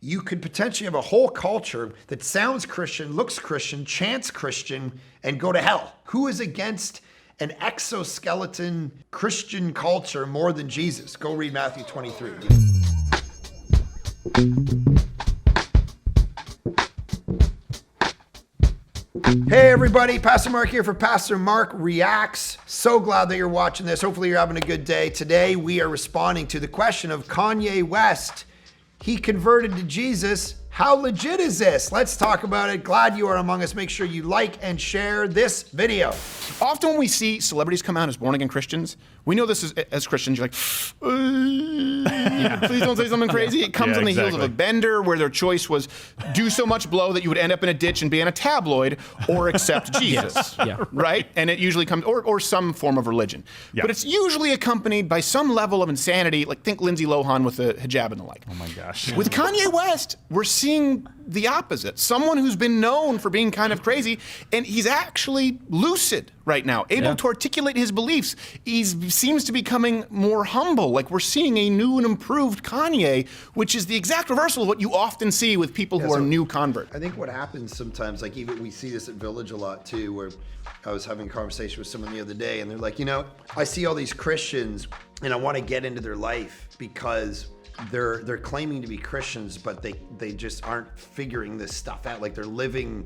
you could potentially have a whole culture that sounds Christian, looks Christian, chants Christian, and go to hell. Who is against an exoskeleton Christian culture more than Jesus? Go read Matthew 23. Hey everybody, Pastor Mark here for Pastor Mark Reacts. So glad that you're watching this. Hopefully you're having a good day. Today we are responding to the question of Kanye West. He converted to Jesus. How legit is this? Let's talk about it. Glad you are among us. Make sure you like and share this video. Often when we see celebrities come out as born-again Christians, we know this as Christians, you're like, please don't say something crazy. It comes on the heels of a bender where their choice was do so much blow that you would end up in a ditch and be in a tabloid, or accept Jesus, right? And it usually comes, or some form of religion. But it's usually accompanied by some level of insanity, like think Lindsay Lohan with the hijab and the like. Oh my gosh. With Kanye West, we're seeing the opposite. Someone who's been known for being kind of crazy, and he's actually lucid right now, able to articulate his beliefs. He seems to be becoming more humble. Like we're seeing a new and improved Kanye, which is the exact reversal of what you often see with people who are new converts. I think what happens sometimes, like even we see this at Village a lot too, where I was having a conversation with someone the other day and they're like, you know, I see all these Christians and I want to get into their life because they're claiming to be Christians, but they just aren't figuring this stuff out. Like they're living,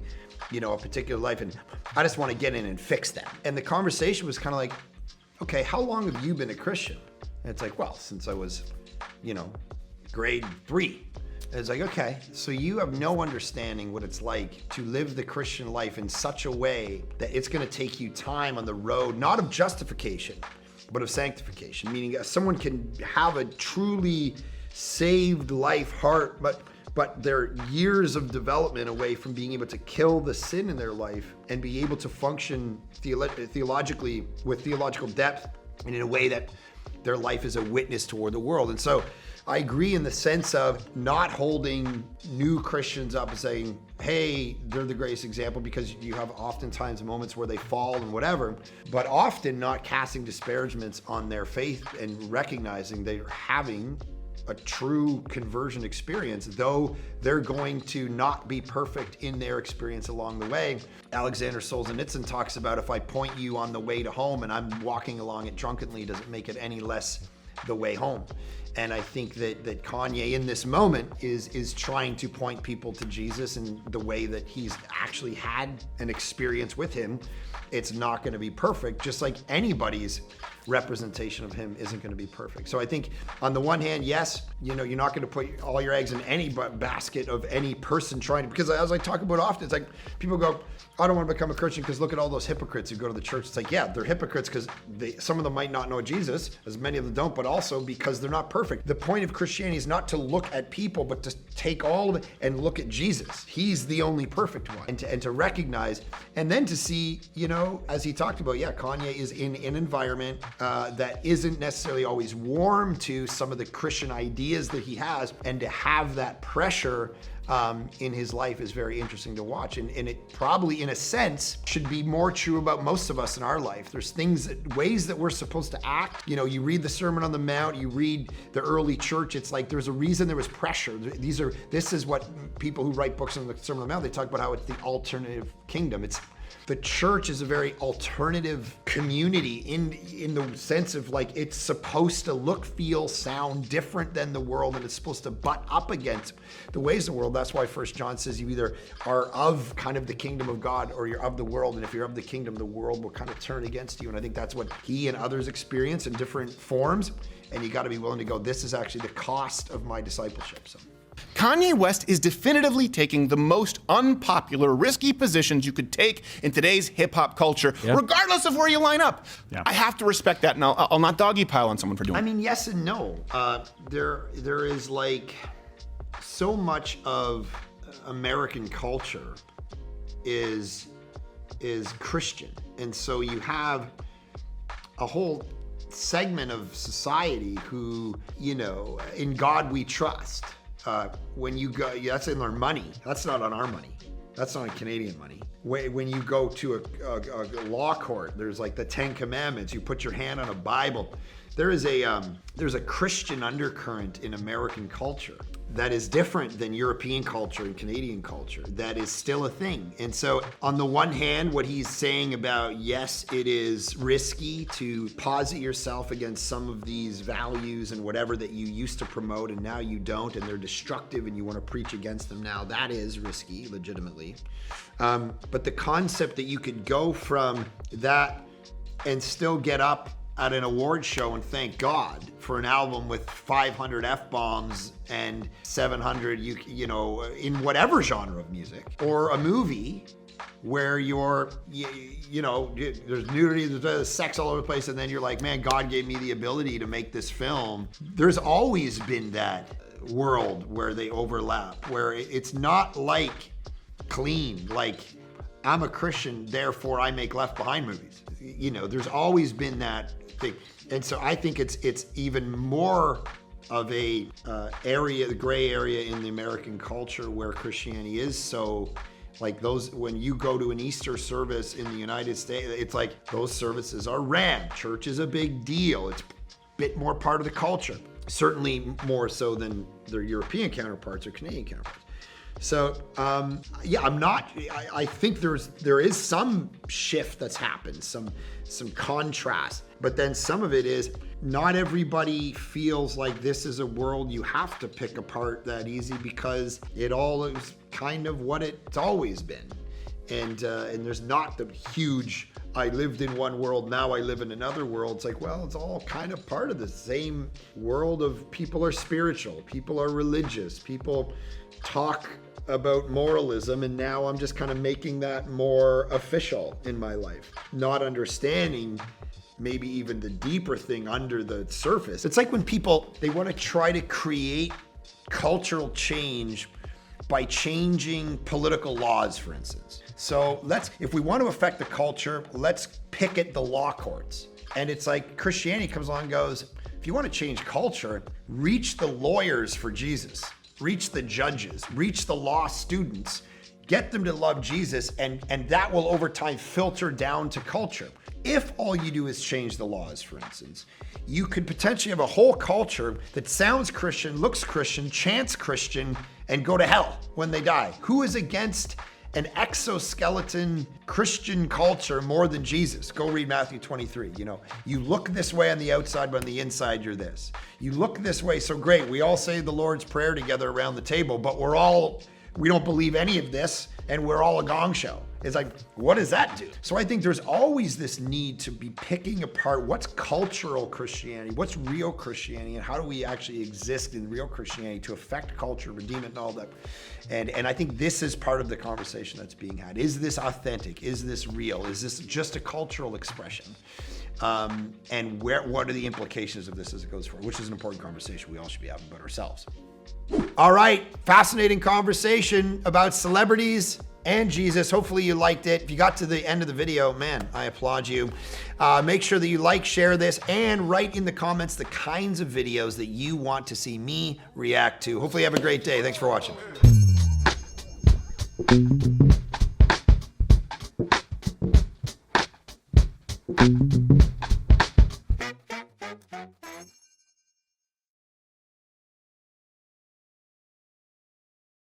you know, a particular life, and I just want to get in and fix that. And the conversation was kind of like, okay, how long have you been a Christian? And it's like, well, since I was, you know, grade 3. And it's like, okay, so you have no understanding what it's like to live the Christian life in such a way that it's going to take you time on the road, not of justification, but of sanctification. Meaning someone can have a truly saved life heart, but they're years of development away from being able to kill the sin in their life and be able to function theologically with theological depth and in a way that their life is a witness toward the world. And so I agree in the sense of not holding new Christians up and saying, hey, they're the greatest example, because you have oftentimes moments where they fall and whatever, but often not casting disparagements on their faith and recognizing they're having a true conversion experience, though they're going to not be perfect in their experience along the way. Alexander Solzhenitsyn talks about, if I point you on the way to home and I'm walking along it drunkenly, does it make it any less the way home? And I think that Kanye in this moment is trying to point people to Jesus in the way that he's actually had an experience with him. It's not going to be perfect, just like anybody's representation of him isn't going to be perfect. So I think on the one hand, yes, you know, you're not going to put all your eggs in any basket of any person trying to, because as I talk about often, it's like people go, I don't want to become a Christian because look at all those hypocrites who go to the church. It's like, yeah, they're hypocrites because some of them might not know Jesus, as many of them don't, but also because they're not perfect. The point of Christianity is not to look at people, but to take all of it and look at Jesus. He's the only perfect one. And to recognize, and then to see, you know, as he talked about, yeah, Kanye is in an environment that isn't necessarily always warm to some of the Christian ideas that he has, and to have that pressure in his life is very interesting to watch. And it probably, in a sense, should be more true about most of us in our life. There's ways that we're supposed to act. You know, you read the Sermon on the Mount, you read the early church, it's like there's a reason there was pressure. This is what people who write books on the Sermon on the Mount, they talk about how it's the alternative kingdom. The church is a very alternative community in the sense of like it's supposed to look, feel, sound different than the world, and it's supposed to butt up against the ways of the world. That's why 1 John says you either are of kind of the kingdom of God or you're of the world, and if you're of the kingdom, the world will kind of turn against you. And I think that's what he and others experience in different forms, and you got to be willing to go, this is actually the cost of my discipleship. So Kanye West is definitively taking the most unpopular, risky positions you could take in today's hip-hop culture, regardless of where you line up. I have to respect that, and I'll not doggy pile on someone for doing it. I mean, yes and no. There is like so much of American culture is Christian, and so you have a whole segment of society who, you know, in God we trust. When you go, that's in their money. That's not on our money. That's not on Canadian money. When you go to a law court, there's like the 10 Commandments. You put your hand on a Bible. There's a Christian undercurrent in American culture that is different than European culture and Canadian culture. That is still a thing. And so on the one hand, what he's saying about, yes, it is risky to posit yourself against some of these values and whatever that you used to promote and now you don't, and they're destructive and you want to preach against them now, that is risky, legitimately. But the concept that you could go from that and still get up at an award show and thank God for an album with 500 F-bombs and 700, you know, in whatever genre of music, or a movie where you know, there's nudity, there's sex all over the place, and then you're like, man, God gave me the ability to make this film. There's always been that world where they overlap, where it's not like clean, like I'm a Christian, therefore I make Left Behind movies. You know, there's always been that thing. And so I think it's even more of a area, the gray area in the American culture where Christianity is so, like those, when you go to an Easter service in the United States, it's like those services are ran. Church is a big deal. It's a bit more part of the culture. Certainly more so than their European counterparts or Canadian counterparts. So yeah, I think there is some shift that's happened, some contrast, but then some of it is not everybody feels like this is a world you have to pick apart that easy, because it all is kind of what it's always been. And there's not the huge, I lived in one world, now I live in another world. It's like, well, it's all kind of part of the same world of people are spiritual, people are religious, people talk about moralism, and now I'm just kind of making that more official in my life, not understanding maybe even the deeper thing under the surface. It's like when people, they want to try to create cultural change by changing political laws, for instance. So if we want to affect the culture, let's picket the law courts. And it's like Christianity comes along and goes, if you want to change culture, reach the lawyers for Jesus, reach the judges, reach the law students, get them to love Jesus, and that will over time filter down to culture. If all you do is change the laws, for instance, you could potentially have a whole culture that sounds Christian, looks Christian, chants Christian, and go to hell when they die. Who is against an exoskeleton Christian culture more than Jesus? Go read Matthew 23. You know, you look this way on the outside, but on the inside, you're this. You look this way, so great. We all say the Lord's Prayer together around the table, but we don't believe any of this, and we're all a gong show. It's like, what does that do? So I think there's always this need to be picking apart what's cultural Christianity, what's real Christianity, and how do we actually exist in real Christianity to affect culture, redeem it, and all that. And I think this is part of the conversation that's being had. Is this authentic? Is this real? Is this just a cultural expression? And what are the implications of this as it goes forward? Which is an important conversation we all should be having about ourselves. All right, fascinating conversation about celebrities and Jesus. Hopefully you liked it. If you got to the end of the video, man, I applaud you. Make sure that you like, share this, and write in the comments the kinds of videos that you want to see me react to. Hopefully you have a great day. Thanks for watching.